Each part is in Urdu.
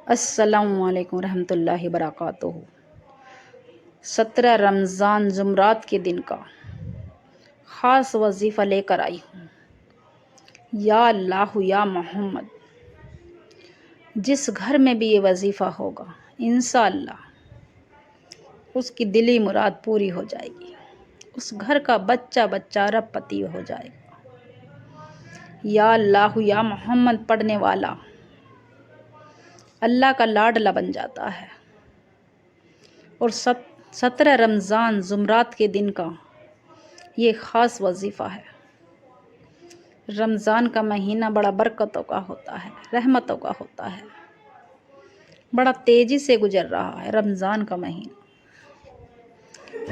السلام علیکم ورحمۃ اللہ وبرکاتہ۔ 17 رمضان جمعرات کے دن کا خاص وظیفہ لے کر آئی ہوں۔ یا اللہ یا محمد، جس گھر میں بھی یہ وظیفہ ہوگا انشاءاللہ اس کی دلی مراد پوری ہو جائے گی، اس گھر کا بچہ بچہ رب پتی ہو جائے گا۔ یا اللہ یا محمد پڑھنے والا اللہ کا لاڈلا بن جاتا ہے۔ اور 17 رمضان جمعرات کے دن کا یہ خاص وظیفہ ہے۔ رمضان کا مہینہ بڑا برکتوں کا ہوتا ہے، رحمتوں کا ہوتا ہے، بڑا تیزی سے گزر رہا ہے رمضان کا مہینہ۔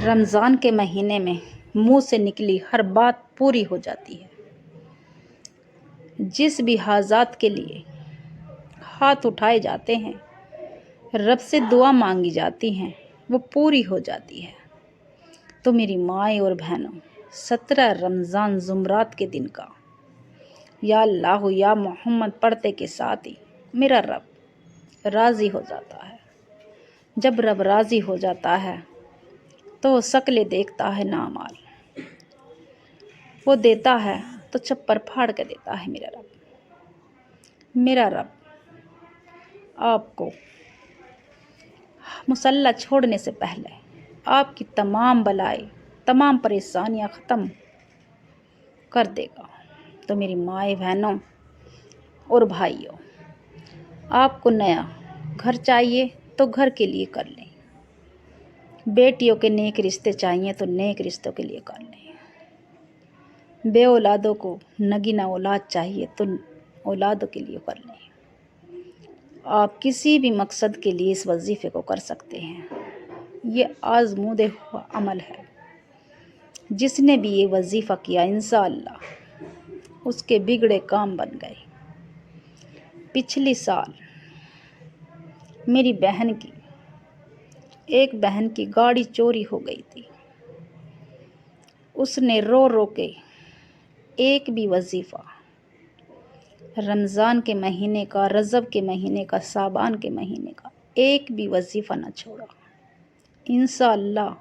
رمضان کے مہینے میں منہ سے نکلی ہر بات پوری ہو جاتی ہے، جس بھی حاجات کے لیے ہاتھ اٹھائے جاتے ہیں، رب سے دعا مانگی جاتی ہیں، وہ پوری ہو جاتی ہے۔ تو میری مائیں اور بہنوں، 17 رمضان جمعرات کے دن کا یا اللہ یا محمد پڑھتے کے ساتھ ہی میرا رب راضی ہو جاتا ہے۔ جب رب راضی ہو جاتا ہے تو وہ شکلیں دیکھتا ہے نہ مال، وہ دیتا ہے تو چھپر پھاڑ کے دیتا ہے۔ میرا رب آپ کو مصلی چھوڑنے سے پہلے آپ کی تمام بلائیں، تمام پریشانیاں ختم کر دے گا۔ تو میری مائیں بہنوں اور بھائیوں، آپ کو نیا گھر چاہیے تو گھر کے لیے کر لیں، بیٹیوں کے نیک رشتے چاہیے تو نیک رشتوں کے لیے کر لیں، بے اولادوں کو نگینہ اولاد چاہیے تو اولادوں کے لیے کر لیں۔ آپ کسی بھی مقصد کے لیے اس وظیفے کو کر سکتے ہیں۔ یہ آزمودہ ہوا عمل ہے، جس نے بھی یہ وظیفہ کیا انشاءاللہ اس کے بگڑے کام بن گئے۔ پچھلی سال میری ایک بہن کی گاڑی چوری ہو گئی تھی۔ اس نے رو رو کے ایک بھی وظیفہ رمضان کے مہینے کا، رجب کے مہینے کا، شعبان کے مہینے کا ایک بھی وظیفہ نہ چھوڑا۔ انشاءاللہ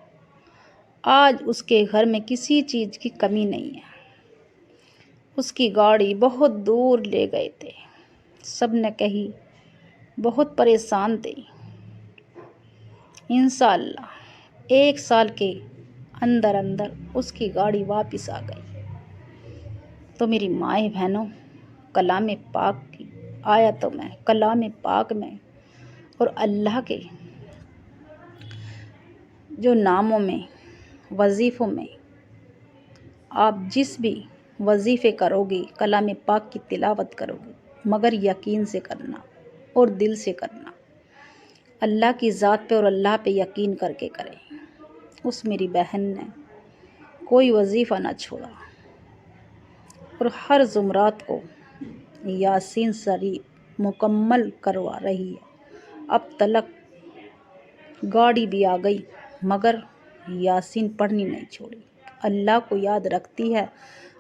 آج اس کے گھر میں کسی چیز کی کمی نہیں ہے۔ اس کی گاڑی بہت دور لے گئے تھے، سب نے کہی بہت پریشان تھے۔ انشاءاللہ 1 سال کے اندر اس کی گاڑی واپس آ گئی۔ تو میری مائیں بہنوں، کلام پاک کی آیتوں میں، کلام پاک میں اور اللہ کے جو ناموں میں، وظیفوں میں، آپ جس بھی وظیفے کرو گے، کلام پاک کی تلاوت کرو گے، مگر یقین سے کرنا اور دل سے کرنا، اللہ کی ذات پہ اور اللہ پہ یقین کر کے کریں۔ اس میری بہن نے کوئی وظیفہ نہ چھوڑا اور ہر جمعرات کو یاسین شریف مکمل کروا رہی ہے۔ اب تلک گاڑی بھی آ گئی مگر یاسین پڑھنی نہیں چھوڑی، اللہ کو یاد رکھتی ہے،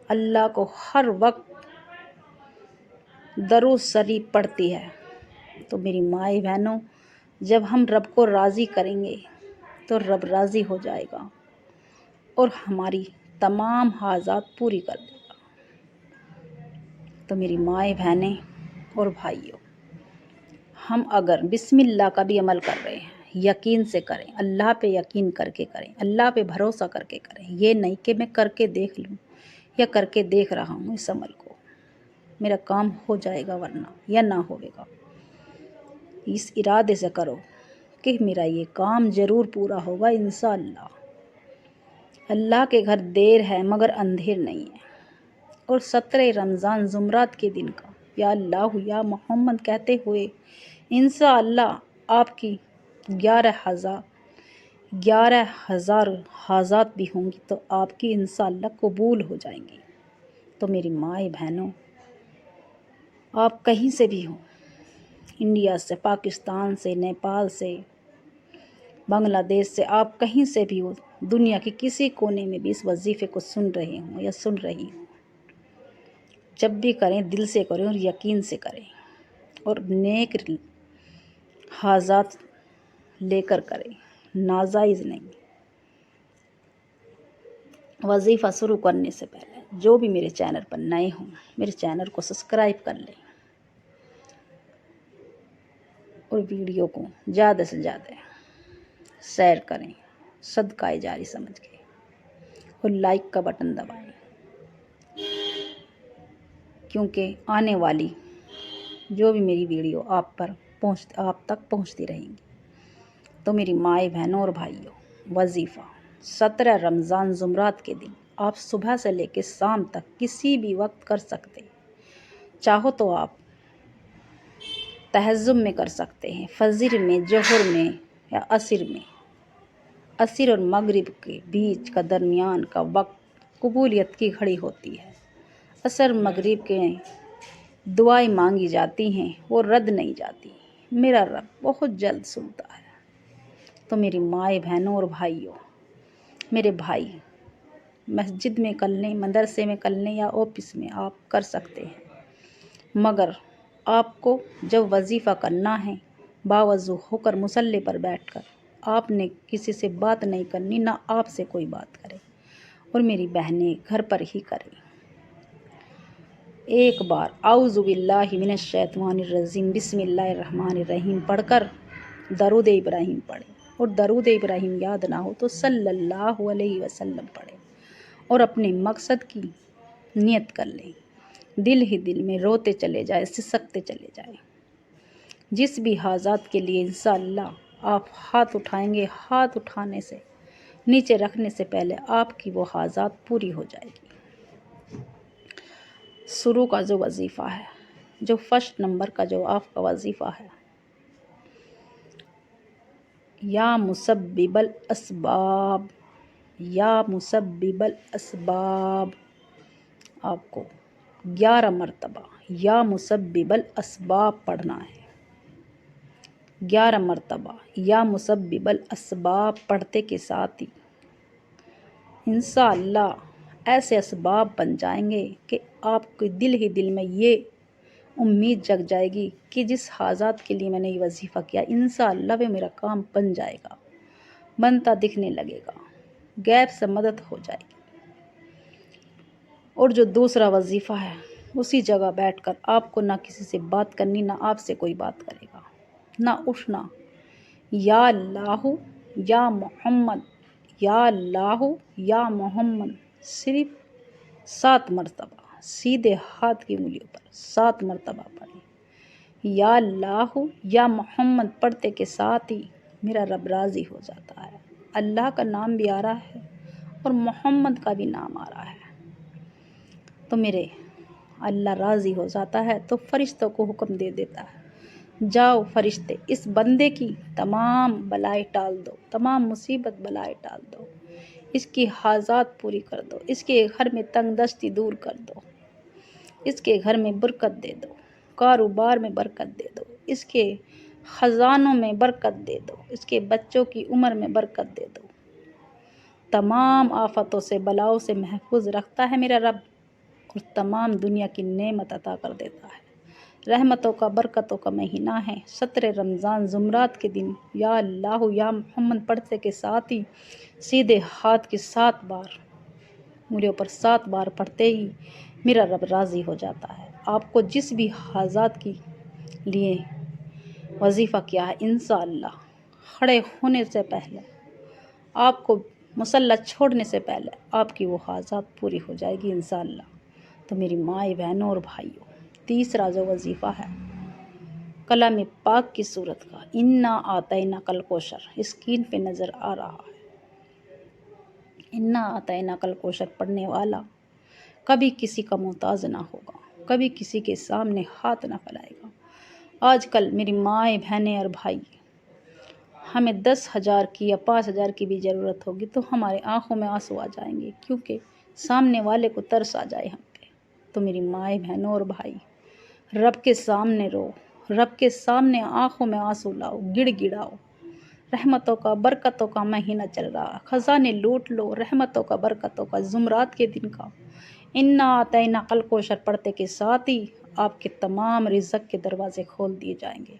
اللہ کو ہر وقت درود شریف پڑھتی ہے۔ تو میری مائیں بہنوں، جب ہم رب کو راضی کریں گے تو رب راضی ہو جائے گا اور ہماری تمام حاجات پوری کر دے گا۔ تو میری مائیں بہنیں اور بھائیوں، ہم اگر بسم اللہ کا بھی عمل کر رہے ہیں، یقین سے کریں، اللہ پہ یقین کر کے کریں، اللہ پہ بھروسہ کر کے کریں۔ یہ نہیں کہ میں کر کے دیکھ لوں یا کر کے دیکھ رہا ہوں اس عمل کو، میرا کام ہو جائے گا ورنہ یا نہ ہوئے گا۔ اس ارادے سے کرو کہ میرا یہ کام ضرور پورا ہوگا انشاءاللہ۔ اللہ کے گھر دیر ہے مگر اندھیر نہیں ہے۔ اور 17 رمضان جمعرات کے دن کا یا اللہ یا محمد کہتے ہوئے انشاءاللہ آپ کی 11,000 حاجات بھی ہوں گی تو آپ کی انشاءاللہ قبول ہو جائیں گی۔ تو میری مائیں بہنوں، آپ کہیں سے بھی ہوں، انڈیا سے، پاکستان سے، نیپال سے، بنگلہ دیش سے، آپ کہیں سے بھی ہو، دنیا کے کسی کونے میں بھی اس وظیفے کو سن رہے ہوں یا سن رہی ہوں، جب بھی کریں دل سے کریں اور یقین سے کریں اور نیک حاجات لے کر کریں، ناجائز نہیں۔ وظیفہ شروع کرنے سے پہلے جو بھی میرے چینل پر نئے ہوں میرے چینل کو سبسکرائب کر لیں اور ویڈیو کو زیادہ سے زیادہ شیئر کریں، صدقہ جاری سمجھ کے، اور لائک کا بٹن دبائیں، کیونکہ آنے والی جو بھی میری ویڈیو آپ تک پہنچتی رہیں گی۔ تو میری مائیں بہنوں اور بھائیوں، وظیفہ 17 رمضان جمعرات کے دن آپ صبح سے لے کے شام تک کسی بھی وقت کر سکتے ہیں۔ چاہو تو آپ تہجد میں کر سکتے ہیں، فجر میں، ظہر میں یا عصر میں۔ عصر اور مغرب کے بیچ کا درمیان کا وقت قبولیت کی گھڑی ہوتی ہے۔ عصر مغرب کے دعائیں مانگی جاتی ہیں، وہ رد نہیں جاتی۔ میرا رب بہت جلد سنتا ہے۔ تو میری مائیں بہنوں اور بھائیوں، میرے بھائی مسجد میں کر لیں، مدرسے میں کر لیں یا آفس میں آپ کر سکتے ہیں، مگر آپ کو جب وظیفہ کرنا ہے باوضو ہو کر مصلی پر بیٹھ کر آپ نے کسی سے بات نہیں کرنی، نہ آپ سے کوئی بات کرے، اور میری بہنیں گھر پر ہی کریں۔ ایک بار اعوذ باللہ من الشیطان الرجیم بسم اللہ الرحمن الرحیم پڑھ کر درود ابراہیم پڑھیں، اور درود ابراہیم یاد نہ ہو تو صلی اللہ علیہ وسلم پڑھیں، اور اپنے مقصد کی نیت کر لیں۔ دل ہی دل میں روتے چلے جائیں، سسکتے چلے جائیں۔ جس بھی حاجات کے لیے انشاءاللہ آپ ہاتھ اٹھائیں گے، ہاتھ اٹھانے سے نیچے رکھنے سے پہلے آپ کی وہ حاجات پوری ہو جائے گی۔ شروع کا جو وظیفہ ہے، جو فرسٹ نمبر کا جو آپ کا وظیفہ ہے، یا مسبب الاسباب، یا مسبب الاسباب، آپ کو 11 مرتبہ یا مسبب الاسباب پڑھنا ہے۔ 11 مرتبہ یا مسبب الاسباب پڑھتے کے ساتھ ہی انشاءاللہ ایسے اسباب بن جائیں گے کہ آپ کے دل ہی دل میں یہ امید جگ جائے گی کہ جس حاجات کے لیے میں نے یہ وظیفہ کیا انشاءاللہ وہ میرا کام بن جائے گا، بنتا دکھنے لگے گا، غیب سے مدد ہو جائے گی۔ اور جو دوسرا وظیفہ ہے، اسی جگہ بیٹھ کر آپ کو نہ کسی سے بات کرنی، نہ آپ سے کوئی بات کرے گا، نہ اٹھنا، یا اللہ یا محمد، یا اللہ یا محمد، صرف 7 مرتبہ سیدھے ہاتھ کی انگلیوں پر 7 مرتبہ پڑھیں۔ یا اللہ یا محمد پڑھتے کے ساتھ ہی میرا رب راضی ہو جاتا ہے۔ اللہ کا نام بھی آ رہا ہے اور محمد کا بھی نام آ رہا ہے، تو میرے اللہ راضی ہو جاتا ہے تو فرشتوں کو حکم دے دیتا ہے، جاؤ فرشتے اس بندے کی تمام بلائیں ٹال دو، تمام مصیبت بلائیں ٹال دو، اس کی حاجات پوری کر دو، اس کے گھر میں تنگ دستی دور کر دو، اس کے گھر میں برکت دے دو، کاروبار میں برکت دے دو، اس کے خزانوں میں برکت دے دو، اس کے بچوں کی عمر میں برکت دے دو۔ تمام آفتوں سے بلاؤں سے محفوظ رکھتا ہے میرا رب، اور تمام دنیا کی نعمت عطا کر دیتا ہے۔ رحمتوں کا برکتوں کا مہینہ ہے۔ 17 رمضان جمعرات کے دن یا اللہ یا محمد پڑھتے کے ساتھ ہی سیدھے ہاتھ کے 7 بار انگلیوں پر 7 بار پڑھتے ہی میرا رب راضی ہو جاتا ہے۔ آپ کو جس بھی حاجات کی لیے وظیفہ کیا ہے انشاءاللہ کھڑے ہونے سے پہلے، آپ کو مصلی چھوڑنے سے پہلے آپ کی وہ حاجات پوری ہو جائے گی انشاءاللہ۔ تو میری مائیں بہنوں اور بھائیوں، تیسرا جو وظیفہ ہے کلام پاک کی صورت کا، انا اعطیناک الکوثر اسکرین پہ نظر آ رہا ہے۔ انا اعطیناک الکوثر پڑھنے والا کبھی کسی کا محتاج نہ ہوگا، کبھی کسی کے سامنے ہاتھ نہ پھیلائے گا۔ آج کل میری مائیں بہنیں اور بھائی، ہمیں 10,000 کی یا 5,000 کی بھی ضرورت ہوگی تو ہمارے آنکھوں میں آنسو آ جائیں گے، کیونکہ سامنے والے کو ترس آ جائے ہم پہ۔ تو میری مائیں بہنوں اور بھائی، رب کے سامنے رو، رب کے سامنے آنکھوں میں آنسو لاؤ، گڑ گڑاؤ۔ رحمتوں کا برکتوں کا مہینہ چل رہا، خزانے لوٹ لو رحمتوں کا برکتوں کا جمعرات کے دن کا۔ انا اعطیناک الکوثر پڑھتے کے ساتھ ہی آپ کے تمام رزق کے دروازے کھول دیے جائیں گے۔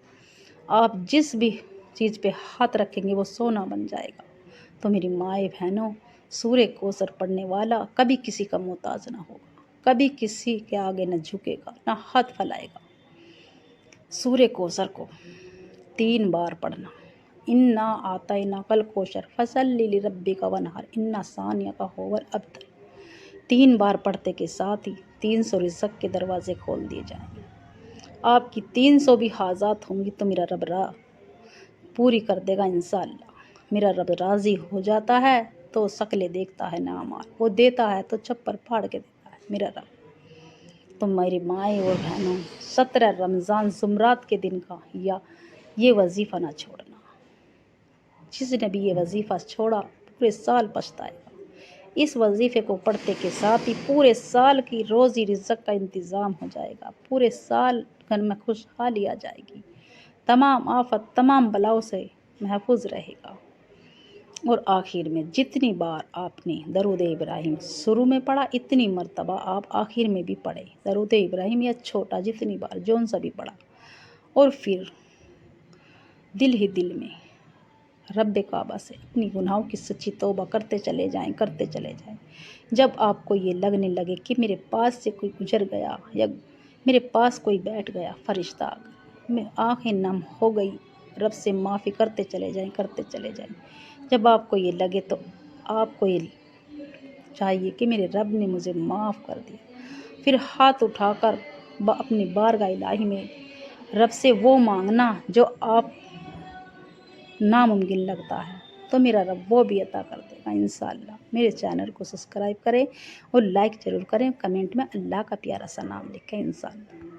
آپ جس بھی چیز پہ ہاتھ رکھیں گے وہ سونا بن جائے گا۔ تو میری مائیں بہنوں، سورہ کوثر پڑھنے والا کبھی کسی کا محتاج نہ ہوگا، کبھی کسی کے آگے نہ جھکے گا، نہ ہاتھ پھیلائے گا۔ سورہ کوثر کو 3 بار پڑھنا۔ انا اعطیناک الکوثر فصلی لربک وانحر ان شانئک ھو الابتر۔ 3 بار پڑھتے کے ساتھ ہی 300 رزق کے دروازے کھول دیے جائیں گے۔ آپ کی 300 بھی حاجات ہوں گی تو میرا رب پوری کر دے گا انشاءاللہ۔ میرا رب راضی ہو جاتا ہے تو شکلیں دیکھتا ہے نہ مال، وہ دیتا ہے تو چھپر پھاڑ کے دیتا ہے میرا رب۔ تو میری مائیں اور بہنوں، 17 رمضان جمعرات کے دن کا یا یہ وظیفہ نہ چھوڑنا۔ جس نے بھی یہ وظیفہ چھوڑا پورے سال پچھتائے گا۔ اس وظیفے کو پڑھتے کے ساتھ ہی پورے سال کی روزی رزق کا انتظام ہو جائے گا، پورے سال گھر میں خوشحالی آ جائے گی، تمام آفت تمام بلاؤں سے محفوظ رہے گا۔ اور آخر میں جتنی بار آپ نے درود ابراہیم شروع میں پڑھا اتنی مرتبہ آپ آخر میں بھی پڑھیں درود ابراہیم، یا چھوٹا جتنی بار جون سا بھی پڑھا، اور پھر دل ہی دل میں رب کعبہ سے اپنی گناہوں کی سچی توبہ کرتے چلے جائیں۔ جب آپ کو یہ لگنے لگے کہ میرے پاس سے کوئی گزر گیا یا میرے پاس کوئی بیٹھ گیا فرشتہ آ کر، میں آنکھیں نم ہو گئی، رب سے معافی کرتے چلے جائیں۔ جب آپ کو یہ لگے تو آپ کو یہ چاہیے کہ میرے رب نے مجھے معاف کر دیا، پھر ہاتھ اٹھا کر اپنی بارگاہ الہی میں رب سے وہ مانگنا جو آپ ناممکن لگتا ہے، تو میرا رب وہ بھی عطا کر دے گا انشاءاللہ۔ میرے چینل کو سبسکرائب کریں اور لائک ضرور کریں، کمنٹ میں اللہ کا پیارا سا نام لکھیں انشاءاللہ۔